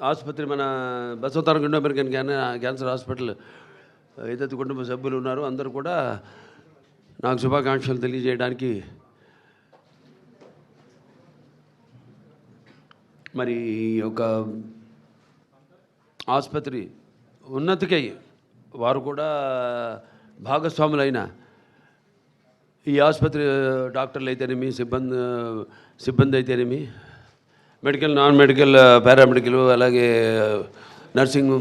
ఆసుపత్రి మన Basavatarakam Indo American cancer hospital ఏదైతే కుటుంబ సభ్యులు ఉన్నారో అందరూ కూడా నాకు శుభాకాంక్షలు తెలియజేయడానికి మరి ఒక ఆసుపత్రి ఉన్నతికై వారు కూడా భాగస్వాములైన ఈ ఆసుపత్రి డాక్టర్లు అయితేనేమి సిబ్బంది అయితేనేమి మెడికల్ నాన్ మెడికల్ పారామెడికల్ అలాగే నర్సింగ్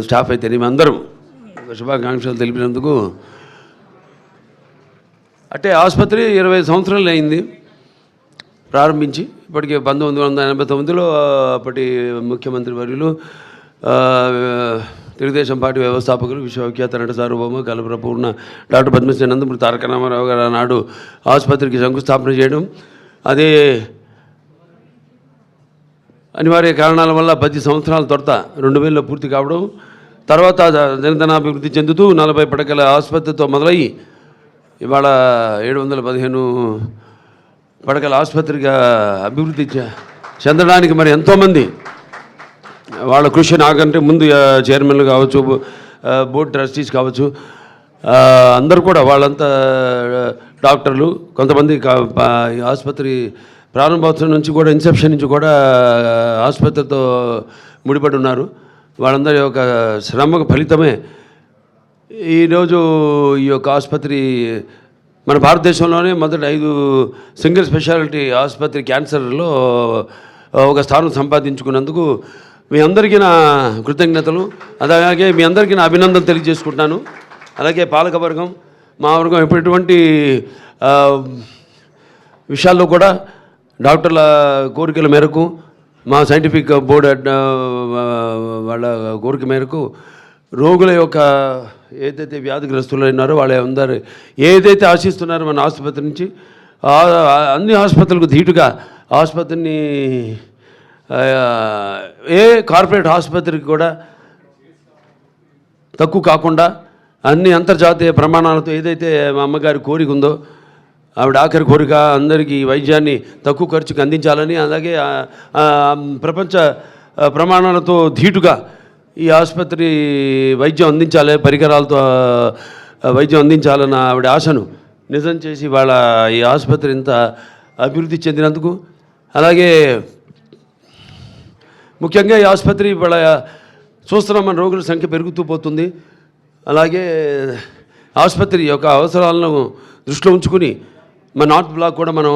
స్టాఫ్ అయితేనేమి అందరం శుభాకాంక్షలు తెలిపినందుకు. అంటే ఆసుపత్రి 20 సంవత్సరాలు అయింది ప్రారంభించి. ఇప్పటికే 1989లో అప్పటి ముఖ్యమంత్రి వర్యులు తెలుగుదేశం పార్టీ వ్యవస్థాపకులు విశ్వవిఖ్యాత నట సార్వభౌమ కలప్రపూర్ణ డాక్టర్ పద్మశ్రీ నందమూరి తారక రామారావు గారు ఆనాడు ఆసుపత్రికి శంకుస్థాపన చేయడం, అదే అనివార్య కారణాల వల్ల 10 సంవత్సరాల తర్వాత 2000లో పూర్తి కావడం, తర్వాత జనధనాభివృద్ధి చెందుతూ 40 పడకల ఆసుపత్రితో మొదలయ్యి ఇవాళ 715 పడకల ఆసుపత్రిగా అభివృద్ధి చెందడానికి మరి ఎంతోమంది వాళ్ళ కృషి నాకంటే ముందు చైర్మన్లు కావచ్చు, బోర్డు ట్రస్టీస్ కావచ్చు, అందరూ కూడా వాళ్ళంతా డాక్టర్లు, కొంతమంది ఆసుపత్రి ప్రారంభోత్సవం నుంచి కూడా ఇన్సెప్షన్ నుంచి కూడా ఆసుపత్రితో ముడిపడి ఉన్నారు. వాళ్ళందరి యొక్క శ్రమకు ఫలితమే ఈరోజు ఈ యొక్క ఆసుపత్రి మన భారతదేశంలోనే మొదటి 5 సింగిల్ స్పెషాలిటీ ఆసుపత్రి క్యాన్సర్లో ఒక స్థానం సంపాదించుకున్నందుకు మీ అందరికీ నా కృతజ్ఞతలు, అలాగే మీ అందరికీ నా అభినందన తెలియజేసుకుంటున్నాను. అలాగే పాలకవర్గం, మా వర్గం ఎటువంటి విషయాల్లో కూడా డాక్టర్ల కోరికల మేరకు, మా సైంటిఫిక్ బోర్డు వాళ్ళ కోరిక మేరకు రోగుల యొక్క ఏదైతే వ్యాధిగ్రస్తులు ఉన్నారో వాళ్ళ అందరూ ఏదైతే ఆశిస్తున్నారో మన ఆసుపత్రి నుంచి అన్ని ఆసుపత్రులకు ధీటుగా ఆసుపత్రిని ఏ కార్పొరేట్ ఆసుపత్రికి కూడా తక్కువ కాకుండా అన్ని అంతర్జాతీయ ప్రమాణాలతో ఏదైతే మా అమ్మగారి కోరిక ఉందో, ఆవిడ ఆఖరి కోరిక అందరికీ వైద్యాన్ని తక్కువ ఖర్చుకు అందించాలని, అలాగే ప్రపంచ ప్రమాణాలతో ధీటుగా ఈ ఆసుపత్రి వైద్యం అందించాలి, పరికరాలతో వైద్యం అందించాలన్న ఆవిడ ఆశను నిజం చేసి వాళ్ళ ఈ ఆసుపత్రి ఇంత అభివృద్ధి చెందినందుకు, అలాగే ముఖ్యంగా ఈ ఆసుపత్రి వాళ్ళ చూస్తున్నాం మన రోగుల సంఖ్య పెరుగుతూ పోతుంది. అలాగే ఆసుపత్రి యొక్క అవసరాలను దృష్టిలో ఉంచుకుని మన నార్త్ బ్లాక్ కూడా మనం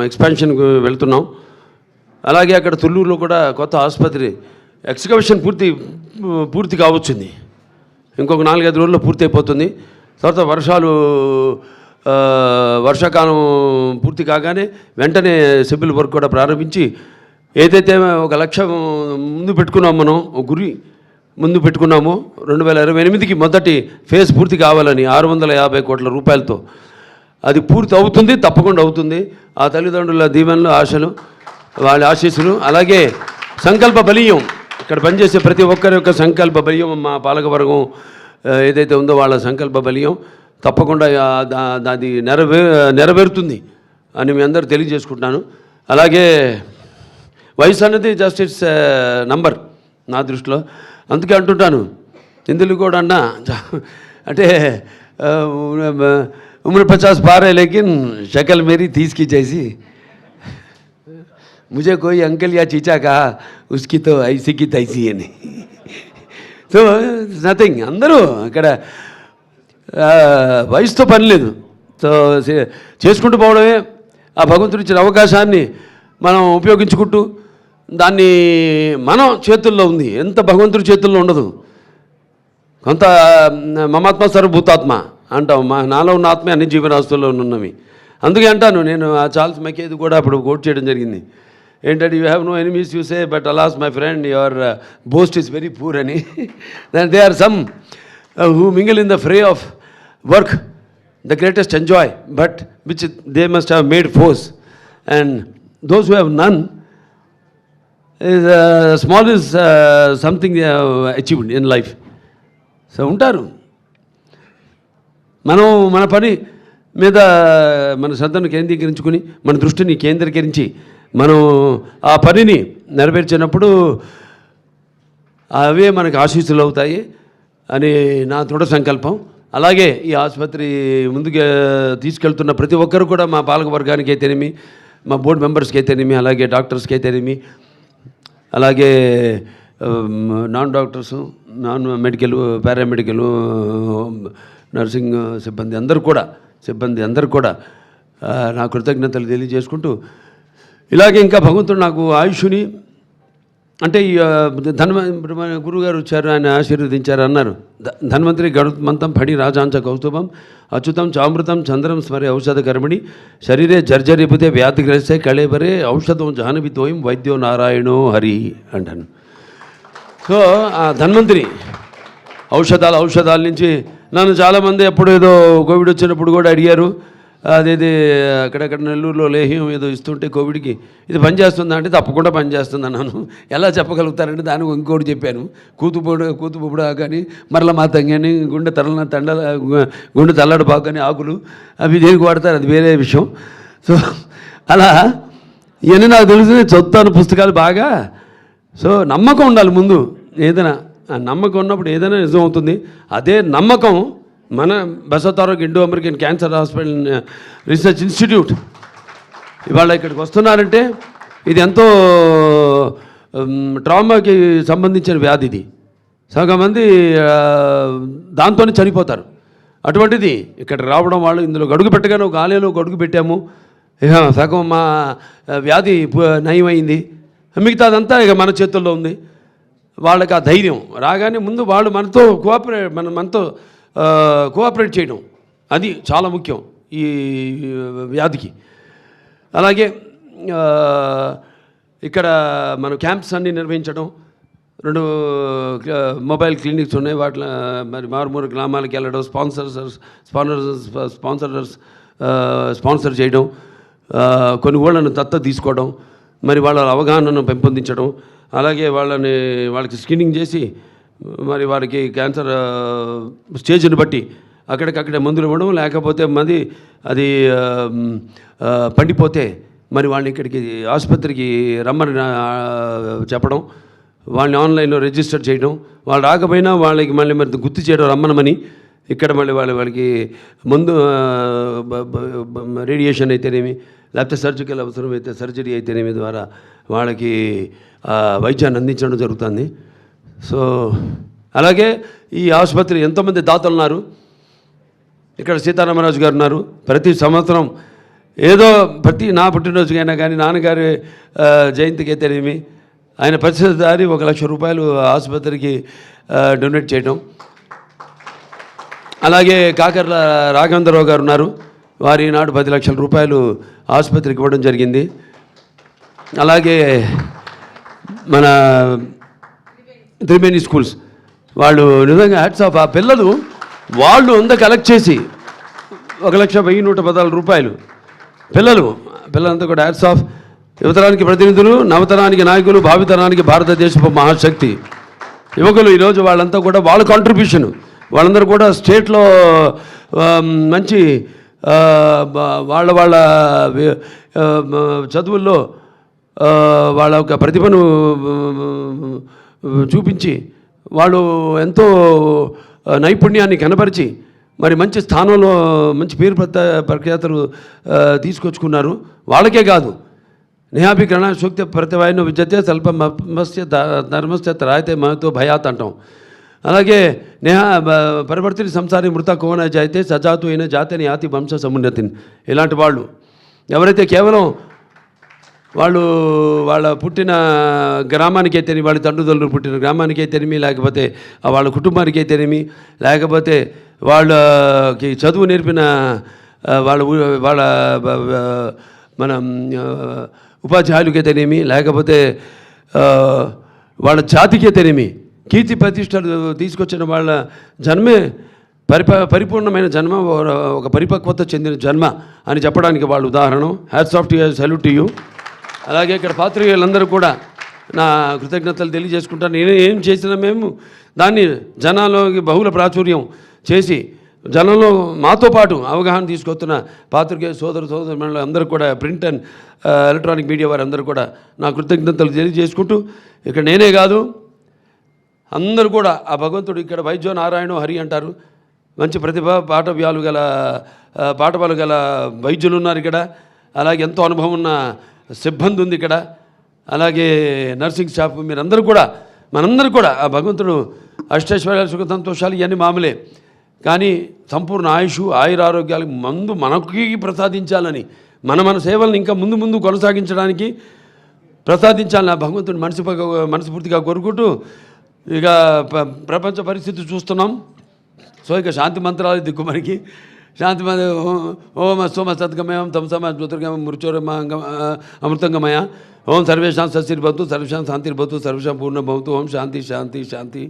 ఎక్స్పాన్షన్కి వెళ్తున్నాం. అలాగే అక్కడ తుళ్ళూరులో కూడా కొత్త ఆసుపత్రి ఎక్స్కవేషన్ పూర్తి కావచ్చింది. ఇంకొక 4-5 రోజుల్లో పూర్తి అయిపోతుంది. తర్వాత వర్షాకాలం పూర్తి కాగానే వెంటనే సివిల్ వర్క్ కూడా ప్రారంభించి ఏదైతే ఒక లక్ష్యం ముందు పెట్టుకున్నాము, మనం ఒక గురి ముందు పెట్టుకున్నామో 2028కి మొదటి ఫేజ్ పూర్తి కావాలని 650 కోట్ల రూపాయలతో అది పూర్తి అవుతుంది, తప్పకుండా అవుతుంది. ఆ తల్లిదండ్రుల దీవెనలు, ఆశలు, వాళ్ళ ఆశీస్సులు, అలాగే సంకల్ప బలీయం, ఇక్కడ పనిచేసే ప్రతి ఒక్కరి యొక్క సంకల్ప బలీయం, మా పాలకవర్గం ఏదైతే ఉందో వాళ్ళ సంకల్ప బలీయం తప్పకుండా అది నెరవేరుతుంది అని మీ అందరూ తెలియజేసుకుంటున్నాను. అలాగే వయసు అనేది జస్ట్ ఇట్స్ నంబర్ నా దృష్టిలో. అందుకే అంటుంటాను, ఇందులో కూడా అన్నా అంటే उम्र 50 पार है लेकिन शक्ल मेरी 30 की जैसी, मुझे कोई अंकल या चीचा कहा उसकी तो ऐसी की तैसी है नहीं. సో నథింగ్, అందరూ అక్కడ వయసుతో పని లేదు. సో చేసుకుంటూ పోవడమే, ఆ భగవంతుడు ఇచ్చిన అవకాశాన్ని మనం ఉపయోగించుకుంటూ దాన్ని మనం చేతుల్లో ఉంది, ఎంత భగవంతుడి చేతుల్లో ఉండదు. కొంత మమాత్మ సర్వభూతాత్మ అంటాం, నాలో ఉన్న ఆత్మే అన్ని జీవరాశుల్లో ఉన్నవి. అందుకే అంటాను నేను, ఆ చార్ల్స్ మెకేది కూడా అప్పుడు కోట్ చేయడం జరిగింది. ఏంటంటే you have no enemies you say but alas my friend your boast is very poor అని. Then they are some who mingle in the fray of work the greatest enjoy but which they must have made foes, and those who have none is small is something they have achieved in life. So ఉంటారు, మనం మన పని మీద మన శ్రద్ధను కేంద్రీకరించుకుని, మన దృష్టిని కేంద్రీకరించి మనం ఆ పనిని నెరవేర్చినప్పుడు అవే మనకు ఆశీస్సులు అవుతాయి అని నా దృఢ సంకల్పం. అలాగే ఈ ఆసుపత్రి ముందుకు తీసుకెళ్తున్న ప్రతి ఒక్కరు కూడా మా పాలక వర్గానికి అయితేనేమి, మా బోర్డు మెంబర్స్కి అయితేనేమి, అలాగే డాక్టర్స్కి అయితేనేమి, అలాగే non doctors, non medical, paramedical, nursing సిబ్బంది అందరూ కూడా నా కృతజ్ఞతలు తెలియజేసుకుంటూ, ఇలాగే ఇంకా భగవంతుడు నాకు ఆయుష్ని అంటే ఈ గురువుగారు వచ్చారు, ఆయన ఆశీర్వదించారు అన్నారు. ధన్వంతరి గణమంతం ఫణి రాజాంచ కౌస్తుభం అచ్యుతం చామృతం చంద్రం స్మరే ఔషధ కర్మణి శరీరే జర్జరిపుతే వ్యాధిగ్రస్తే కళేబరే ఔషధం జాహ్నవితోయం వైద్యో నారాయణో హరి అంటాను. సో ఆ ధన్వంతరి ఔషధాల నుంచి నన్ను చాలామంది ఎప్పుడు ఏదో కోవిడ్ వచ్చినప్పుడు కూడా అడిగారు, అదేది అక్కడక్కడ నెల్లూరులో లేహ్యం ఏదో ఇస్తుంటే కోవిడ్కి ఇది పనిచేస్తుందా అంటే తప్పకుండా పనిచేస్తుంది అన్నాను. ఎలా చెప్పగలుగుతారంటే దానికి ఇంకోటి చెప్పాను, కూతుపుడు కానీ మరల మాతం కానీ గుండె తల్లడి పాకు కానీ ఆకులు అవి దేనికి వాడతారు, అది వేరే విషయం. సో అలా ఇవన్నీ నాకు తెలుసు, చదువుతాను పుస్తకాలు బాగా. సో నమ్మకం ఉండాలి ముందు, ఏదైనా నమ్మకం ఉన్నప్పుడు ఏదైనా నిజం అవుతుంది. అదే నమ్మకం మన Basavatarak Indo American cancer hospital research institute ఇవాళ ఇక్కడికి వస్తున్నారంటే ఇది ఎంతో ట్రామాకి సంబంధించిన వ్యాధి. ఇది సగం మంది దాంతోనే చనిపోతారు. అటువంటిది ఇక్కడ రావడం, వాళ్ళు ఇందులో గడుగు పెట్టగానే ఒక ఆలయంలో గడుగు పెట్టాము, ఇక సగం మా వ్యాధి నయమైంది, మిగతాదంతా ఇక మన చేతుల్లో ఉంది. వాళ్ళకి ఆ ధైర్యం రాగానే ముందు వాళ్ళు మనతో కోఆపరేట్ చేయడం, అది చాలా ముఖ్యం ఈ వ్యాధికి. అలాగే ఇక్కడ మన క్యాంప్స్ అన్నీ నిర్వహించడం, 2 మొబైల్ క్లినిక్స్ ఉన్నాయి, వాటిలో మరి మారుమూల గ్రామాలకు వెళ్ళడం, స్పాన్సర్ చేయడం, కొన్ని ఊళ్ళను దత్తత తీసుకోవడం, మరి వాళ్ళ అవగాహనను పెంపొందించడం, అలాగే వాళ్ళకి స్క్రీనింగ్ చేసి మరి వారికి క్యాన్సర్ స్టేజ్ని బట్టి అక్కడికక్కడే మందులు ఇవ్వడం, లేకపోతే అది పండిపోతే మరి వాళ్ళని ఇక్కడికి ఆసుపత్రికి రమ్మని చెప్పడం, వాళ్ళని ఆన్లైన్లో రిజిస్టర్ చేయడం, వాళ్ళు రాకపోయినా వాళ్ళకి మరి గుర్తు చేయడం రమ్మనమని. ఇక్కడ మళ్ళీ వాళ్ళకి ముందు రేడియేషన్ అయితేనేమి, లేకపోతే సర్జికల్ అవసరమైతే సర్జరీ అయితేనేమి ద్వారా వాళ్ళకి వైద్యాన్ని అందించడం జరుగుతుంది. సో అలాగే ఈ ఆసుపత్రి ఎంతోమంది దాతలు ఉన్నారు. ఇక్కడ సీతారామరాజు గారు ఉన్నారు. ప్రతి సంవత్సరం ఏదో నా పుట్టినరోజుకైనా కానీ, నాన్నగారి జయంతికి అయితేనేమి, ఆయన ప్రతిసారి 1 లక్ష రూపాయలు ఆసుపత్రికి డొనేట్ చేయడం. అలాగే కాకర్ల రాఘవేంద్రరావు గారు ఉన్నారు. వారి నాడు 10 లక్షల రూపాయలు ఆసుపత్రికి ఇవ్వడం జరిగింది. అలాగే మన త్రివేణి స్కూల్స్ వాళ్ళు నిజంగా హ్యాట్స్ ఆఫ్. ఆ పిల్లలు వాళ్ళు కలెక్ట్ చేసి 1,10,114 రూపాయలు పిల్లలంతా కూడా హ్యాట్స్ ఆఫ్. యువతరానికి ప్రతినిధులు, నవతరానికి నాయకులు, భావితరానికి భారతదేశపు మహాశక్తి యువకులు. ఈరోజు వాళ్ళంతా కూడా వాళ్ళ కాంట్రిబ్యూషన్, వాళ్ళందరూ కూడా స్టేట్లో మంచి వాళ్ళ చదువుల్లో వాళ్ళ యొక్క ప్రతిభను చూపించి వాళ్ళు ఎంతో నైపుణ్యాన్ని కనపరిచి మరి మంచి స్థానంలో మంచి పేరు ప్రఖ్యాతలు తీసుకొచ్చుకున్నారు. వాళ్ళకే కాదు, నేహాభిగ్రహణ సూక్తి ప్రతివాయిన విద్యతే స్వల్పమస్య ధర్మస్య రాయతే మహతో భయాత్ అంటాం. అలాగే పరివర్తిని సంసారి మృత కోన జాయితే సజాతు అయిన జాతిని యాతి వంశ సమున్నతిని. ఇలాంటి వాళ్ళు ఎవరైతే కేవలం వాళ్ళ పుట్టిన గ్రామానికి అయితేనేమి, వాళ్ళ తండ్రులు పుట్టిన గ్రామానికి అయితేనేమి, లేకపోతే వాళ్ళ కుటుంబానికి అయితేనేమి, లేకపోతే వాళ్ళకి చదువు నేర్పిన వాళ్ళ మన ఉపాధ్యాయులకి అయితేనేమి, లేకపోతే వాళ్ళ జాతికి అయితేనేమి కీర్తి ప్రతిష్టలు తీసుకొచ్చిన వాళ్ళ జన్మే పరిపూర్ణమైన జన్మ, ఒక పరిపక్వత చెందిన జన్మ అని చెప్పడానికి వాళ్ళు ఉదాహరణ. Hats off to you, salute to you. అలాగే ఇక్కడ పాత్రికేయులందరూ కూడా నా కృతజ్ఞతలు తెలియజేసుకుంటాను. నేను ఏం చేసినా మేము దాన్ని జనాల్లోకి బహుళ ప్రాచుర్యం చేసి జనంలో మాతో పాటు అవగాహన తీసుకొస్తున్న పాత్రికేయ సోదరుమణులు అందరూ కూడా ప్రింట్ అండ్ ఎలక్ట్రానిక్ మీడియా వారు అందరూ కూడా నా కృతజ్ఞతలు తెలియజేసుకుంటూ ఇక్కడ నేనే కాదు అందరూ కూడా ఆ భగవంతుడు ఇక్కడ వైద్యో నారాయణ హరి అంటారు. మంచి ప్రతిభ పాఠవ్యాలు గల పాఠవాలు గల వైద్యులు ఉన్నారు ఇక్కడ. అలాగే ఎంతో అనుభవం ఉన్న సిబ్బంది ఉంది ఇక్కడ. అలాగే నర్సింగ్ స్టాఫ్ మీరందరూ కూడా మనందరూ కూడా ఆ భగవంతుడు అష్టైశ్వర్యాలు సుఖ సంతోషాలు ఇవన్నీ మామూలే, కానీ సంపూర్ణ ఆయుష్ ఆయురారోగ్యాలకు మనకి ప్రసాదించాలని మన సేవలను ఇంకా ముందు కొనసాగించడానికి ప్రసాదించాలని ఆ భగవంతుడు మనస్ఫూర్తిగా కోరుకుంటూ ఇక ప్రపంచ పరిస్థితి చూస్తున్నాం. సో ఇక శాంతి మంత్రాలు దిక్కు మనకి శాంతి ఓం సోమ సద్గమయం తమసమ జ్యోతిర్గమయం మృత్యోరమ అమృతంగమయ ఓం సర్వేషాం సశిర్భవతు సర్వేషాం శాంతిర్భవతు సర్వేషాం పూర్ణభవతు ఓం శాంతి శాంతి శాంతి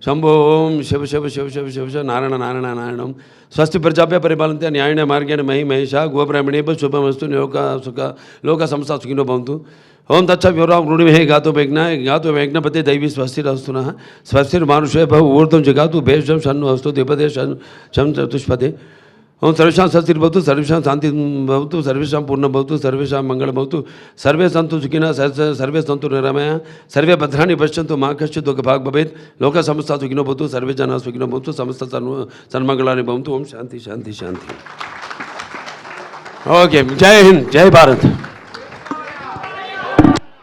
శంభో ఓం శివ శివ శివ శివ శివ శివ నారాయణ నారాయణ నారాయణం స్వస్తి ప్రజాభ్య పరిపాలంతే న్యాయణ మార్గేణ మహి మహేష గోబ్రాహ్మణేభ శుభమస్తు లోక సంస్థ సుఖినో భవంతు ఓం తచ్చ వివరాం రుణిమే గాతో వైజ్ఞపతి దైవీ స్వస్తిరస్తున స్వస్తిర్మానుషే భవ ఊర్ధం జగాతు భేషం షన్ను అస్తు ద్విపదే శం చతుష్పదే ఓం సర్వేషాం సస్తిర్భవతు సర్వేషాం శాంతి భవతు సర్వేషాం పూర్ణభవతు సర్వేషాం మంగళభవతు సర్వే సంతు సుఖినః సర్వే సంతు నిరామయ సర్వే భద్రాణి పశ్యంతు మా కశ్చిత్ దుఃఖభాగ్ భవేత్ లోక సమస్త సుఖినో భవతు సర్వే జనాః సుఖినో భవంతు సమస్త సన్మంగళాని భవంతు ఓం శాంతి శాంతి శాంతి. ఓకే, జై హింద్, జై భారత్.